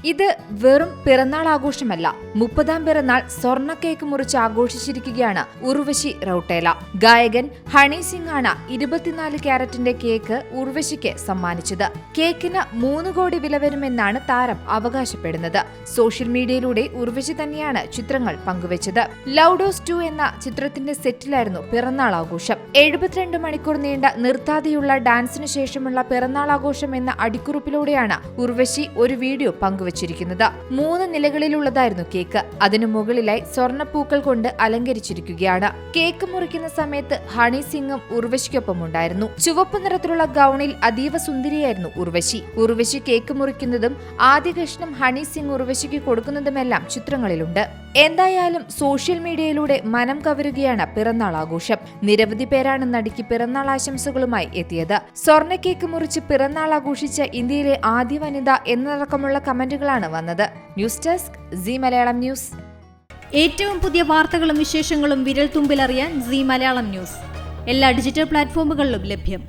ഇത് വെറും പിറന്നാൾ ആഘോഷമല്ല. 30ാം പിറന്നാൾ സ്വർണ്ണ കേക്ക് മുറിച്ച് ആഘോഷിച്ചിരിക്കുകയാണ് ഉർവശി റൌട്ടേല. ഗായകൻ ഹണി സിംഗ് ആണ് 24 ക്യാരറ്റിന്റെ കേക്ക് ഉർവശിക്ക് സമ്മാനിച്ചത്. കേക്കിന് 3 കോടി വില വരുമെന്നാണ് താരം അവകാശപ്പെടുന്നത്. സോഷ്യൽ മീഡിയയിലൂടെ ഉർവശി തന്നെയാണ് ചിത്രങ്ങൾ പങ്കുവച്ചത്. ലൗഡോസ് 2 എന്ന ചിത്രത്തിന്റെ സെറ്റിലായിരുന്നു പിറന്നാൾ ആഘോഷം. 72 മണിക്കൂർ നീണ്ട നിർത്താതെയുള്ള ഡാൻസിനു ശേഷമുള്ള പിറന്നാൾ ആഘോഷം എന്ന അടിക്കുറിപ്പിലൂടെയാണ് ഉർവശി ഒരു വീഡിയോ പങ്കുവച്ചത്. 3 നിലകളിലുള്ളതായിരുന്നു കേക്ക്. അതിനു മുകളിലായി സ്വർണ്ണപ്പൂക്കൾ കൊണ്ട് അലങ്കരിച്ചിരിക്കുകയാണ്. കേക്ക് മുറിക്കുന്ന സമയത്ത് ഹണി സിംഗും ഉർവശിക്കൊപ്പം ഉണ്ടായിരുന്നു. ചുവപ്പ് നിറത്തിലുള്ള ഗൗണിൽ അതീവ സുന്ദരിയായിരുന്നു ഉർവശി. ഉർവശി കേക്ക് മുറിക്കുന്നതും ആദ്യ കഷ്ണം ഹണി സിംഗ് ഉർവശിക്ക് കൊടുക്കുന്നതുമെല്ലാം ചിത്രങ്ങളിലുണ്ട്. എന്തായാലും സോഷ്യൽ മീഡിയയിലൂടെ മനം കവരുകയാണ് പിറന്നാൾ ആഘോഷം. നിരവധി പേരാണ് നടിക്ക് പിറന്നാൾ ആശംസകളുമായി എത്തിയത്. സ്വർണ്ണ കേക്ക് മുറിച്ച് പിറന്നാൾ ആഘോഷിച്ച ഇന്ത്യയിലെ ആദ്യ വനിത എന്നതടക്കമുള്ള കമന്റുകളാണ് വന്നത്. News desk Zee Malayalam news. ഏറ്റവും പുതിയ വാർത്തകളും വിശേഷങ്ങളും വിരൽ തുമ്പിലറിയാൻ സീ മലയാളം ന്യൂസ് എല്ലാ ഡിജിറ്റൽ പ്ലാറ്റ്ഫോമുകളിലും ലഭ്യം.